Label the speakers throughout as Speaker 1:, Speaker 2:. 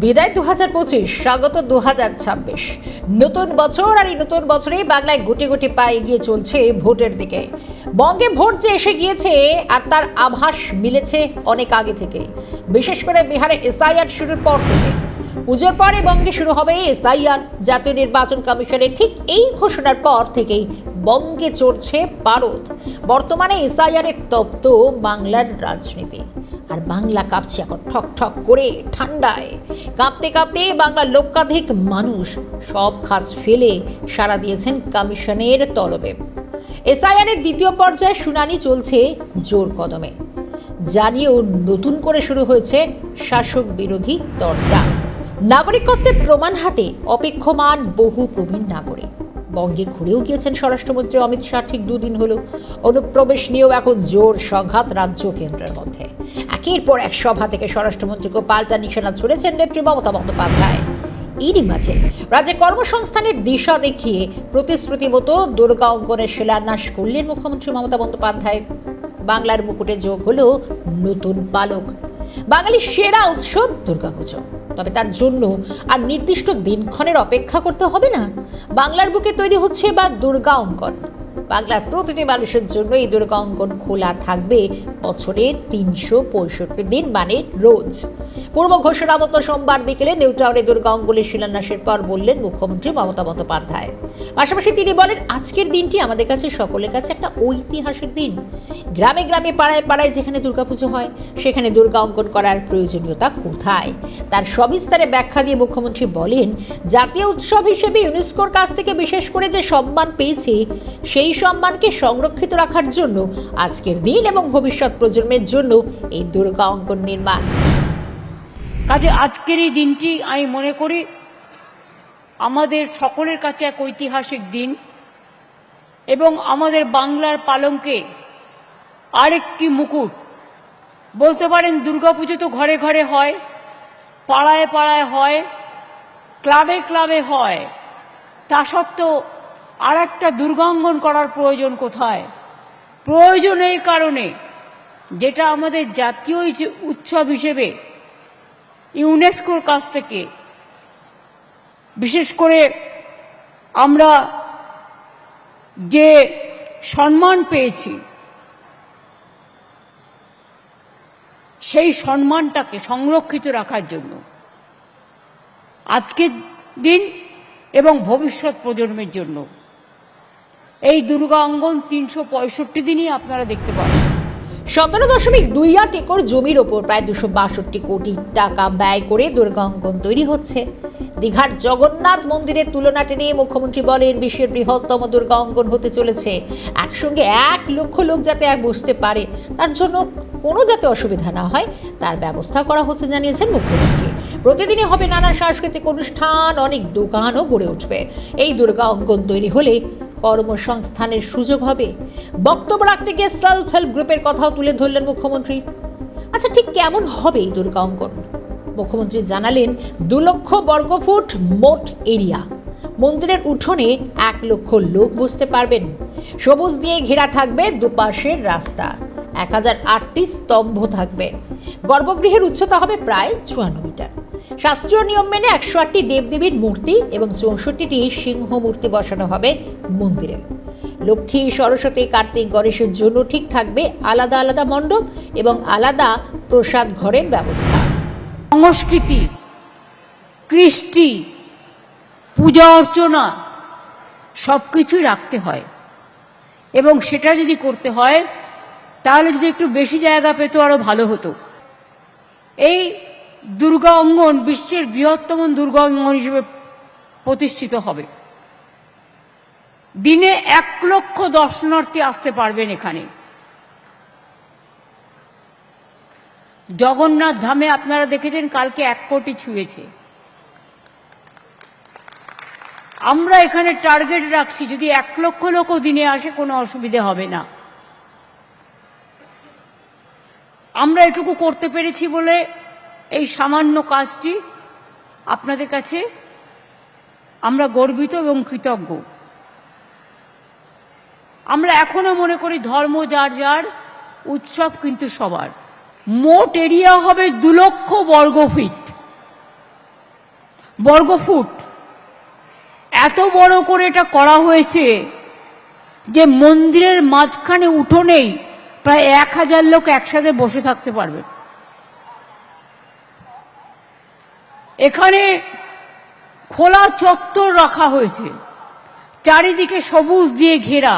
Speaker 1: বিদায় 2025, স্বাগত 2026। নতুন বছর আর এই নতুন বছরে বাংলায় গুটি গুটি পায়ে এগিয়ে চলছে ভোটের দিকে। বঙ্গে ভোট যে এসে গিয়েছে আর তার আভাস মিলেছে অনেক আগে থেকে, বিশেষ করে বিহারে এসআইআর শুরুর পর থেকে। পুজোর পরে বঙ্গে শুরু হবে এসআইআর। জাতীয় নির্বাচন কমিশনের ঠিক এই ঘোষণার পর থেকেই বঙ্গে চড়ছে পারদ। বর্তমানে এসআইআরের তপ্ত বাংলার রাজনীতি, আর বাংলা কাঁপছে এখন ঠক ঠক করে ঠান্ডায়। কাঁপতে কাঁপতে বাংলার লক্ষাধিক মানুষ সব কাজ ফেলে সাড়া দিয়েছেন কমিশনের তলবে। এসআইআরের দ্বিতীয় পর্যায়ে শুনানি চলছে জোর কদমে। জানিয়েও নতুন করে শুরু হয়েছে শাসক বিরোধী তরজা। নাগরিকত্বের প্রমাণ হাতে অপেক্ষমান বহু প্রবীণ নাগরিক বঙ্গে ঘুরেও গিয়েছেন স্বরাষ্ট্রমন্ত্রী অমিত শাহ। ঠিক দুদিন হলো। অনুপ্রবেশ নিয়েও এখন জোর সংঘাত রাজ্য কেন্দ্রের মধ্যে। একের পর এক সভা থেকে স্বরাষ্ট্রমন্ত্রীকে পাল্টা নিশানা ছুড়েছেন নেত্রী মমতা বন্দ্যোপাধ্যায়। এরই মাঝে রাজ্যে কর্মসংস্থানের দিশা দেখিয়ে প্রতিশ্রুতি মতো দুর্গা অঙ্কনের শিলান্যাস করলেন মুখ্যমন্ত্রী মমতা বন্দ্যোপাধ্যায়। বাংলার মুকুটে যোগ হলো নতুন পালক। বাঙালির সেরা উৎসব দুর্গাপুজো, তবে তার জন্য আর নির্দিষ্ট দিনক্ষণের অপেক্ষা করতে হবে না। বাংলার বুকে তৈরি হচ্ছে বা দুর্গা অঙ্কন। বাংলার প্রতিটি মানুষের জন্য এই দুর্গা অঙ্কন খোলা থাকবে বছরের 365 দিন, মানে রোজ। পূর্ব ঘোষণা মতো সোমবার বিকেলে নিউ টাউনে দুর্গা অঙ্কনের শিলান্যাসের পর বললেন মুখ্যমন্ত্রী মমতা বন্দ্যোপাধ্যায়। পাশাপাশি তিনি বলেন, আজকের দিনটি আমাদের কাছে, সকলের কাছে একটা ঐতিহাসিক দিন। গ্রামে গ্রামে পাড়ায় পাড়ায় যেখানে দুর্গাপুজো হয়, সেখানে দুর্গা অঙ্কন করার প্রয়োজনীয়তা কোথায়, তার সবিস্তারে ব্যাখ্যা দিয়ে মুখ্যমন্ত্রী বলেন, জাতীয় উৎসব হিসেবে ইউনেস্কোর কাছ থেকে বিশেষ করে যে সম্মান পেয়েছি, সেই সম্মানকে সংরক্ষিত রাখার জন্য আজকের দিন এবং ভবিষ্যৎ প্রজন্মের জন্য এই দুর্গা অঙ্কন নির্মাণ।
Speaker 2: কাজে আজকের এই দিনটি আমি মনে করি আমাদের সকলের কাছে এক ঐতিহাসিক দিন এবং আমাদের বাংলার পালঙ্কে আরেকটি মুকুট। বলতে পারেন দুর্গাপুজো তো ঘরে ঘরে হয়, পাড়ায় পাড়ায় হয়, ক্লাবে ক্লাবে হয়, তা সত্ত্বেও আর একটা দুর্গাঙ্গন করার প্রয়োজন কোথায়? প্রয়োজন এই কারণে, যেটা আমাদের জাতীয় উৎসব হিসেবে ইউনেস্কোর কাছ থেকে বিশেষ করে আমরা যে সম্মান পেয়েছি, সেই সম্মানটাকে সংরক্ষিত রাখার জন্য আজকের দিন এবং ভবিষ্যৎ প্রজন্মের জন্য এই দুর্গা অঙ্গন 365 দিনই আপনারা দেখতে পাবেন।
Speaker 1: 17.28 একর জমির ওপর প্রায় 262 কোটি টাকা ব্যয় করে দুর্গা অঙ্কন তৈরি হচ্ছে। দীঘার জগন্নাথ মন্দিরের তুলনা টেনে মুখ্যমন্ত্রী বলেন, বিশ্বের বৃহত্তম দুর্গা অঙ্কন হতে চলেছে। একসঙ্গে 1 লক্ষ লোক যাতে বসতে পারে, তার জন্য কোনো যাতে অসুবিধা না হয় তার ব্যবস্থা করা হচ্ছে জানিয়েছেন মুখ্যমন্ত্রী। প্রতিদিনই হবে নানা সাংস্কৃতিক অনুষ্ঠান, অনেক দোকানও গড়ে উঠবে। এই দুর্গা অঙ্কন তৈরি হলে কর্মসংস্থানের সুযোগ হবে। বক্তব্য রাখতে গিয়ে সেলফ হেল্প গ্রুপের কথাও তুলে ধরলেন মুখ্যমন্ত্রী। আচ্ছা, ঠিক কেমন হবে এই দুর্গা অঙ্কন? মুখ্যমন্ত্রী জানালেন, 2 লক্ষ বর্গফুট মোট এরিয়া। মন্দিরের উঠোনে 1 লক্ষ লোক বসতে পারবেন। সবুজ দিয়ে ঘেরা থাকবে দুপাশের রাস্তা। 1008টি স্তম্ভ থাকবে। গর্ভগৃহের উচ্চতা হবে প্রায় 54 মিটার। শাস্ত্রীয় নিয়ম মেনে 108টি দেবদেবীর মূর্তি এবং 64টি সিংহ মূর্তি বসানো হবে মন্দিরে। লক্ষ্মী, সরস্বতী, কার্তিক, গণেশের জন্য ঠিক থাকবে আলাদা আলাদা মণ্ডপ এবং আলাদা প্রসাদ ঘরের ব্যবস্থা।
Speaker 2: সংস্কৃতি, কৃষ্টি, পূজা অর্চনা সবকিছুই রাখতে হয় এবং সেটা যদি করতে হয় তাহলে যদি একটু বেশি জায়গা পেত আরো ভালো হতো। এই দুর্গা অঙ্গন বিশ্বের বৃহত্তম দুর্গা অঙ্গন হিসেবে প্রতিষ্ঠিত হবে। দিনে 1 লক্ষ দর্শনার্থী আসতে পারবেন এখানে। জগন্নাথ ধামে আপনারা দেখেছেন কালকে 1 কোটি ছুঁয়েছে। আমরা এখানে টার্গেট রাখছি, যদি 1 লক্ষ লোকও দিনে আসে কোনো অসুবিধে হবে না। আমরা এটুকু করতে পেরেছি বলে এই সামান্য কাজটি আপনাদের কাছে আমরা গর্বিত এবং কৃতজ্ঞ। আমরা এখনো মনে করি ধর্ম যার যার, উৎসব কিন্তু সবার। মোট এরিয়া হবে 2 লক্ষ বর্গফিট। বর্গফুট। এত বড় করে এটা করা হয়েছে যে মন্দিরের মাঝখানে উঠোনেই প্রায় 1000 লোক একসাথে বসে থাকতে পারবে। এখানে খোলা চত্বর রাখা হয়েছে, চারিদিকে সবুজ দিয়ে ঘেরা,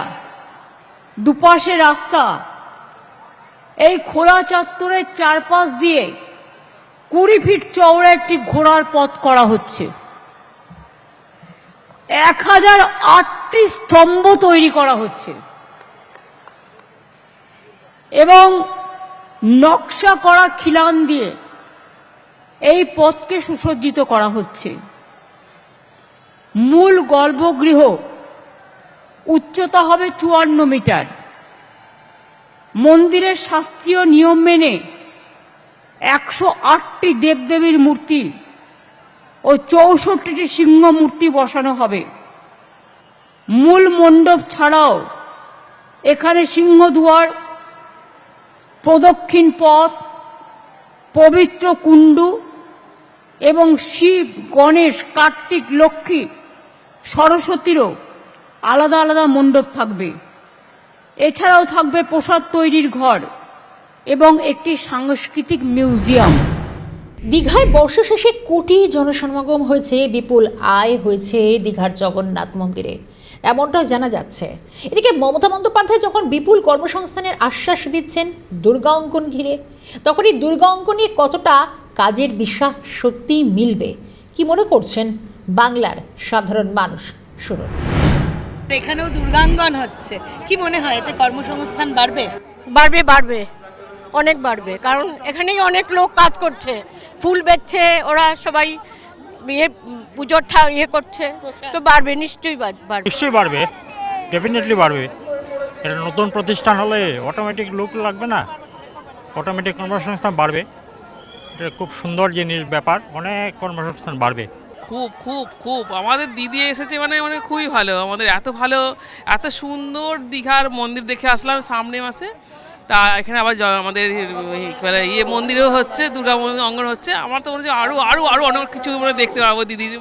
Speaker 2: দুপাশে রাস্তা। এই খোলা চত্বরের চারপাশ দিয়ে 20 ফিট চওড়া একটি ঘোড়ার পথ করা হচ্ছে। 1008টি স্তম্ভ তৈরি করা হচ্ছে এবং নকশা করা খিলান দিয়ে এই পথকে সুসজ্জিত করা হচ্ছে। মূল গর্ভগৃহ উচ্চতা হবে 54 মিটার। মন্দিরের শাস্ত্রীয় নিয়ম মেনে 108টি দেবদেবীর মূর্তি ও 64টি সিংহ মূর্তি বসানো হবে। মূল মণ্ডপ ছাড়াও এখানে সিংহদুয়ার, প্রদক্ষিণ পথ, পবিত্র কুণ্ডু এবং শিব, গণেশ, কার্তিক, লক্ষ্মী, সরস্বতীরও আলাদা আলাদা মণ্ডপ থাকবে। এছাড়াও থাকবে প্রসাদ তৈরির ঘর এবং একটি সাংস্কৃতিক মিউজিয়াম।
Speaker 1: দীঘায় বর্ষ শেষে কোটি জনসমাগম হয়েছে, বিপুল আয় হয়েছে দীঘার জগন্নাথ মন্দিরে, এমনটাই জানা যাচ্ছে। এদিকে মমতা বন্দ্যোপাধ্যায় যখন বিপুল কর্মসংস্থানের আশ্বাস দিচ্ছেন দুর্গা অঙ্কন ঘিরে, তখন এই দুর্গা অঙ্কন নিয়ে কতটা কাজের দিশা সত্যিই মিলবে, কি মনে করছেন বাংলার সাধারণ মানুষ? শুনুন।
Speaker 3: এখানেও দুর্গাঙ্গন হচ্ছে, কি মনে হয় এতে কর্মসংস্থান বাড়বে?
Speaker 4: বাড়বে, অনেক বাড়বে, কারণ এখানেই অনেক লোক কাজ করছে, ফুল বেচছে, ওরা সবাই পুজোর করছে, তো বাড়বে, নিশ্চয়ই
Speaker 5: বাড়বে, ডেফিনেটলি বাড়বে। এটা নতুন প্রতিষ্ঠান হলে অটোমেটিক লোক লাগবে না, অটোমেটিক কর্মসংস্থান বাড়বে। এটা খুব সুন্দর জিনিস, ব্যাপার, অনেক কর্মসংস্থান বাড়বে।
Speaker 6: খুব খুব খুব আমাদের দিদি এসেছে মানে মানে খুবই ভালো, আমাদের এত ভালো, এত সুন্দর দীঘার মন্দির দেখে আসলাম সামনে মাসে। তা এখানে আবার আমাদের মন্দিরও হচ্ছে, দুর্গা মন্দির অঙ্গন হচ্ছে। আমার তো মনে হচ্ছে আরও আরও আরও অনেক কিছু মানে দেখতে পারবো দিদির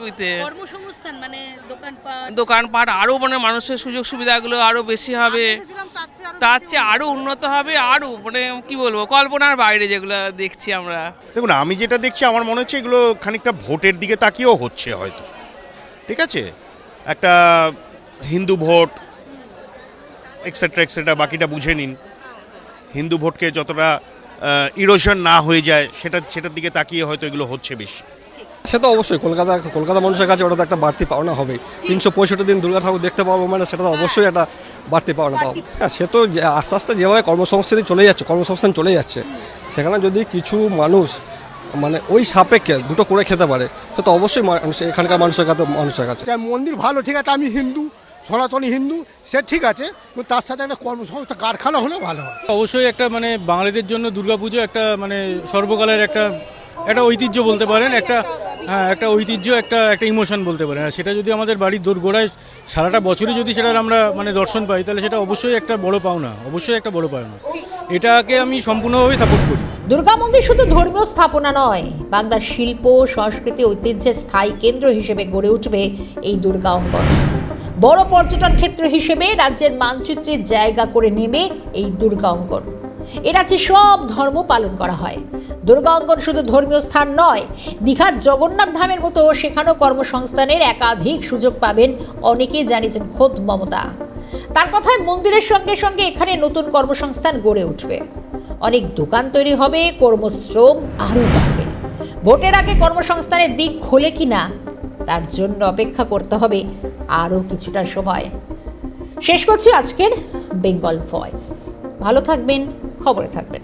Speaker 3: কর্মসংস্থান, মানে
Speaker 6: দোকানপাট আরও মানে মানুষের সুযোগ সুবিধাগুলো আরও বেশি হবে, তার চেয়ে আরও উন্নত হবে, আরও মানে কি বলবো, কল্পনার বাইরে যেগুলো দেখছি আমরা।
Speaker 7: দেখুন, আমি যেটা দেখছি আমার মনে হচ্ছে এগুলো খানিকটা ভোটের দিকে তাকিয়েও হচ্ছে হয়তো, ঠিক আছে, একটা হিন্দু ভোট এক্সেট্রা বাকিটা বুঝে নিন। হিন্দু ভোটকে যতটা ইরোশন না হয়ে যায় সেটার দিকে তাকিয়ে হয়তো এগুলো হচ্ছে বেশি।
Speaker 8: সে তো অবশ্যই কলকাতা মানুষের কাছে ওটা তো একটা বাড়তি পাওনা হবে। 365 দিন দুর্গা ঠাকুর দেখতে পাবো মানে সেটা তো অবশ্যই একটা বাড়তি পাওনা পাবো। হ্যাঁ, সে তো আস্তে আস্তে যেভাবে কর্মসংস্থান চলে যাচ্ছে, সেখানে যদি কিছু মানুষ মানে ওই সাপেক্ষে দুটো করে খেতে পারে, সে তো অবশ্যই এখানকার মানুষের কাছে।
Speaker 9: মন্দির ভালো, ঠিক আছে, আমি হিন্দু, সনাতনী হিন্দু, সে ঠিক আছে, কিন্তু তার সাথে একটা কর্মসংস্থা কারখানা হলেও ভালো হয়।
Speaker 10: অবশ্যই একটা মানে বাঙালিদের জন্য দুর্গাপুজো একটা মানে সর্বকালের একটা ঐতিহ্য বলতে পারেন, একটা ঐতিহ্য, একটা ইমোশন বলতে পারেন। আর সেটা যদি আমাদের বাড়ির দোরগোড়ায় সারাটা বছরই যদি সেটার আমরা মানে দর্শন পাই, তাহলে সেটা অবশ্যই একটা বড় পাওনা, এটাকে আমি সম্পূর্ণভাবে সাপোর্ট করি।
Speaker 1: দুর্গা মন্দির শুধু ধর্মীয় স্থাপনা নয়, বাংলার শিল্প সংস্কৃতি ঐতিহ্যের স্থায়ী কেন্দ্র হিসেবে গড়ে উঠবে এই দুর্গা অঙ্গন। বড় পর্যটন ক্ষেত্র হিসেবে রাজ্যের মানচিত্রে জায়গা করে নেবে এই দুর্গা অঙ্গন। এ রাজ্যে সব ধর্ম পালন করা হয়। দুর্গা অঙ্গন শুধু ধর্মীয় স্থান নয়, দীঘার জগন্নাথ ধামের মতো সেখানেও কর্মসংস্থানের একাধিক সুযোগ পাবেন অনেকেই জানিয়েছেন খোদ মমতা। তার কথায় মন্দিরের সঙ্গে সঙ্গে এখানে নতুন কর্মসংস্থান গড়ে উঠবে, অনেক দোকান তৈরি হবে, কর্মশ্রম আরও বাড়বে। ভোটের আগে কর্মসংস্থানের দিক খোলে কিনা তার জন্য অপেক্ষা করতে হবে আরও কিছুটা সময়। শেষ করছি আজকের বেঙ্গল ভয়েস। ভালো থাকবেন, খবরে থাকবেন।